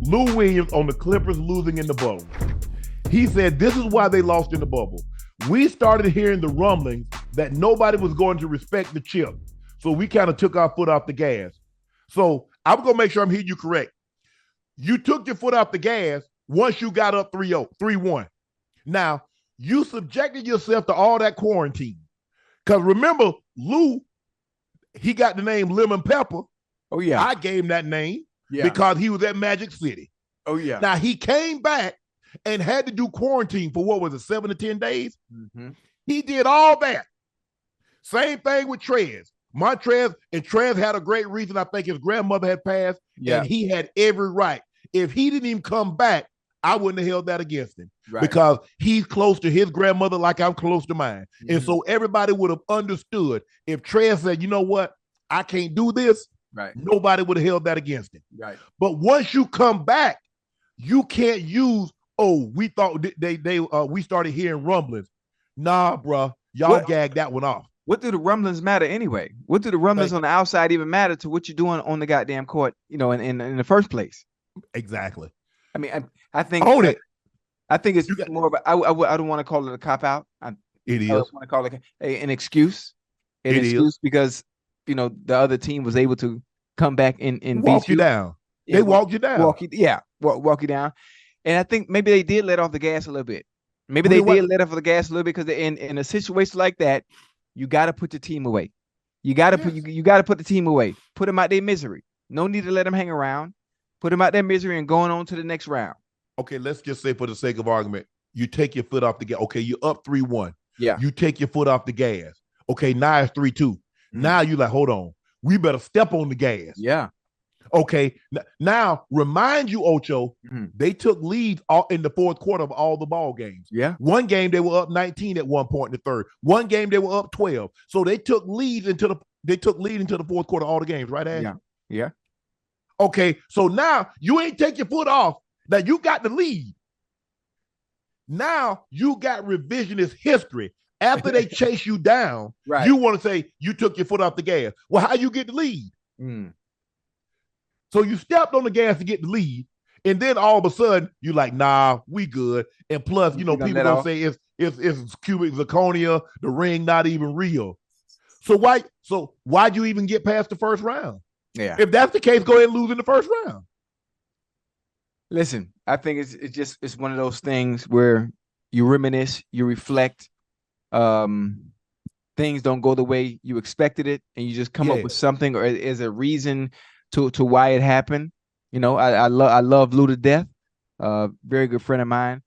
Lou Williams on the Clippers losing in the bubble. He said, this is why they lost in the bubble. We started hearing the rumblings that nobody was going to respect the chip. So we kind of took our foot off the gas. So I'm going to make sure I'm hearing you correct. You took your foot off the gas once you got up 3-0, 3-1. Now, you subjected yourself to all that quarantine. Because remember, Lou, he got the name Lemon Pepper. Oh, yeah. I gave him that name because he was at Magic City. Oh, yeah. Now, he came back and had to do quarantine for, what was it, 7 to 10 days? Mm-hmm. He did all that. Same thing with Trez. Montrez, and Trez had a great reason. I think his grandmother had passed, and he had every right. If he didn't even come back, I wouldn't have held that against him because he's close to his grandmother like I'm close to mine. Mm-hmm. And so everybody would have understood if Trez said, you know what, I can't do this, nobody would have held that against him. Right. But once you come back, you can't use, we thought we started hearing rumblings. Nah, bro, y'all gagged that one off. What do the rumblings matter anyway? What do the rumblings on the outside even matter to what you're doing on the goddamn court, in the first place? Exactly. I mean, I think own it. I think it's more of a, I don't want to call it a cop out. It is. I want to call it an excuse. An excuse because the other team was able to come back and walk you down. They walked you down. Walk you down. And I think maybe they did let off the gas a little bit. Maybe they did let off the gas a little bit because in a situation like that, you got to put the team away. You got to put the team away. Put them out their misery. No need to let them hang around. Put them out their misery and going on to the next round. Okay, let's just say for the sake of argument, you take your foot off the gas. Okay, you're up 3-1. Yeah. You take your foot off the gas. Okay, now it's 3-2. Mm-hmm. Now you're like, hold on. We better step on the gas. Yeah. Okay, now remind you, Ocho, they took leads in the fourth quarter of all the ball games. Yeah. One game they were up 19 at one point in the third. One game they were up 12. So they took lead into the fourth quarter of all the games, right, Ash? Yeah. Yeah. Okay, so now you ain't take your foot off. Now you got the lead. Now you got revisionist history. After they chase you down, you want to say you took your foot off the gas. Well, how you get the lead? So you stepped on the gas to get the lead, and then all of a sudden you're like, nah, we good. And plus, people gonna say it's cubic zirconia, the ring not even real. So why'd you even get past the first round? Yeah. If that's the case, go ahead and lose in the first round. Listen, I think it's one of those things where you reminisce, you reflect. Things don't go the way you expected it, and you just come up with something or as a reason to why it happened. I love Lou to death. Very good friend of mine,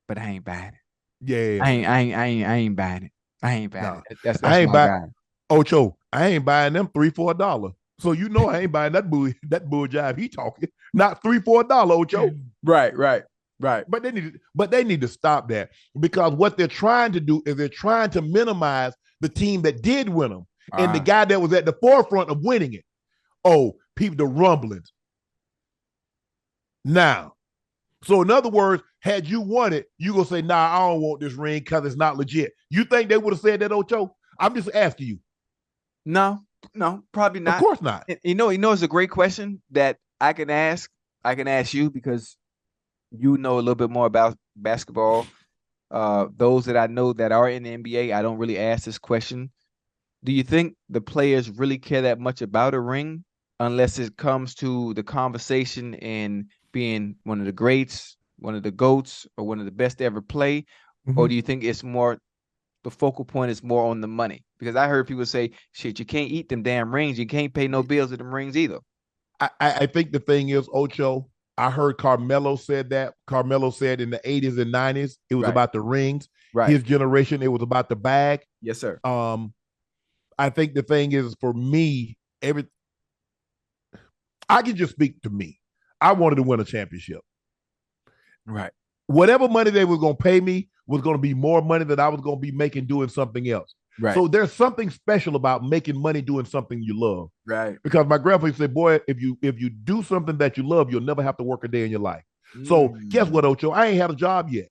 but I ain't buying it. Yeah, I ain't buying it. I ain't buying it. That's I ain't buying Ocho. I ain't buying them $3 for $1. So I ain't buying that bull jive he talking. Not $3 for $1, Ocho. Right. But they need to stop that, because what they're trying to do is they're trying to minimize the team that did win them and the guy that was at the forefront of winning it. Oh, people, the rumblings. Now, so in other words, had you won it, you gonna say, nah, I don't want this ring because it's not legit. You think they would have said that, Ocho? I'm just asking you. No, probably not. Of course not. It's a great question that I can ask. I can ask you because you know a little bit more about basketball. Those that I know that are in the NBA, I don't really ask this question. Do you think the players really care that much about a ring unless it comes to the conversation and being one of the greats, one of the GOATs, or one of the best to ever play? Mm-hmm. Or do you think it's more, the focal point is more on the money? Because I heard people say, shit, you can't eat them damn rings. You can't pay no bills with them rings either. I think the thing is, Ocho, I heard Carmelo said that. Carmelo said in the 80s and 90s, it was about the rings. Right. His generation, it was about the bag. Yes, sir. I think the thing is, for me, I can just speak to me. I wanted to win a championship. Right. Whatever money they were going to pay me was going to be more money than I was going to be making doing something else. Right. So there's something special about making money doing something you love. Right. Because my grandfather said, boy, if you do something that you love, you'll never have to work a day in your life. So guess what, Ocho? I ain't had a job yet.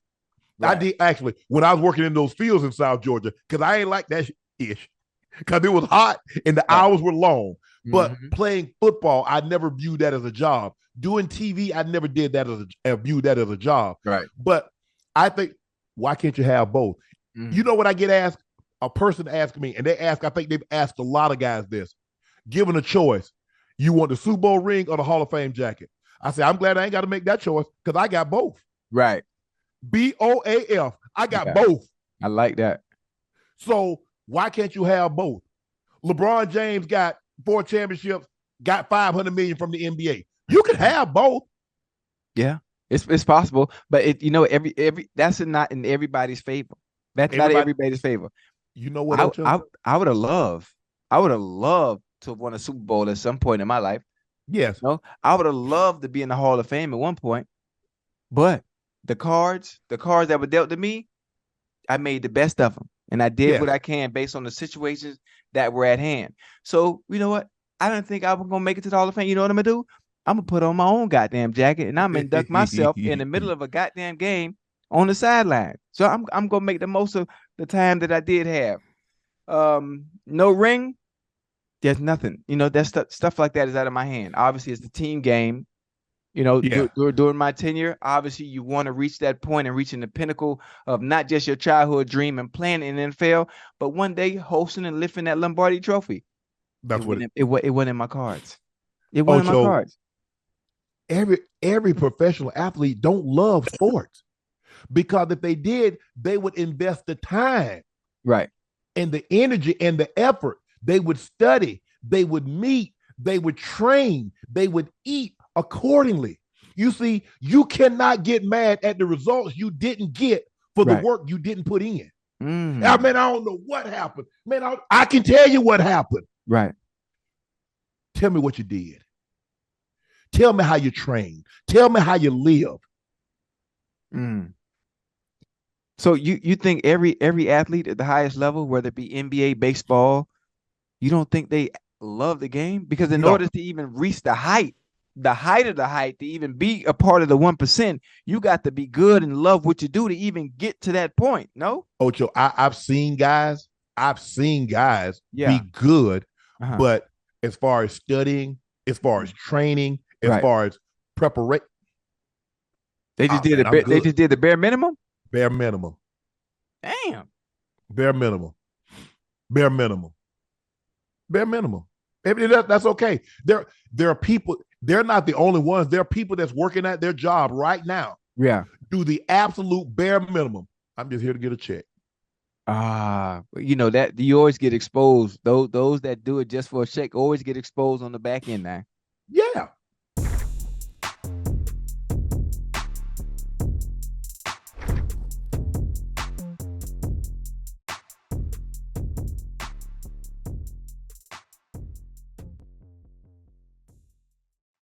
Right. I did actually when I was working in those fields in South Georgia, because I ain't like that ish. Because it was hot and the hours were long. But playing football, I never viewed that as a job. Doing TV, I never did that viewed that as a job. Right. But I think, why can't you have both? You know what I get asked? A person asked me, and I think they've asked a lot of guys this. Given a choice, you want the Super Bowl ring or the Hall of Fame jacket? I say, I'm glad I ain't got to make that choice because I got both. Right. BOAF. I got both. I like that. So why can't you have both? LeBron James got 4 championships, got $500 million from the NBA. You can have both. Yeah, it's possible, but every that's not in everybody's favor. That's not everybody's favor. You know what? I would have loved to have won a Super Bowl at some point in my life. Yes. I would have loved to be in the Hall of Fame at one point, but the cards that were dealt to me, I made the best of them, and I did what I can based on the situations that were at hand. So you know what? I didn't think I was gonna make it to the Hall of Fame. You know what I'm gonna do? I'm gonna put on my own goddamn jacket, and I'm gonna induct myself in the middle of a goddamn game on the sideline. So I'm gonna make the most of the time that I did have. No ring, there's nothing. That stuff like that is out of my hand. Obviously, it's the team game. During my tenure, obviously you want to reach that point and reaching the pinnacle of not just your childhood dream and playing in the NFL, but one day hosting and lifting that Lombardi trophy. That's it wasn't in my cards. It wasn't in my cards. Every professional athlete don't love sports, because if they did, they would invest the time, right, and the energy and the effort. They would study, they would meet, they would train, they would eat accordingly. You see, you cannot get mad at the results you didn't get for the work you didn't put in. I don't know what happened. Man, I can tell you what happened. Right. Tell me what you did. Tell me how you train. Tell me how you live. So you think every athlete at the highest level, whether it be NBA, baseball, you don't think they love the game? Because in order to even reach the height of the height, to even be a part of the 1%, you got to be good and love what you do to even get to that point. No? Ocho, I've seen guys be good, but as far as studying, as far as training, as far as preparation, they just did the bare minimum. Bare minimum. Damn. Bare minimum. Bare minimum. Bare minimum. That's okay. There are people. They're not the only ones. There are people that's working at their job right now. Yeah. Do the absolute bare minimum. I'm just here to get a check. That you always get exposed. Those that do it just for a check always get exposed on the back end now. Yeah.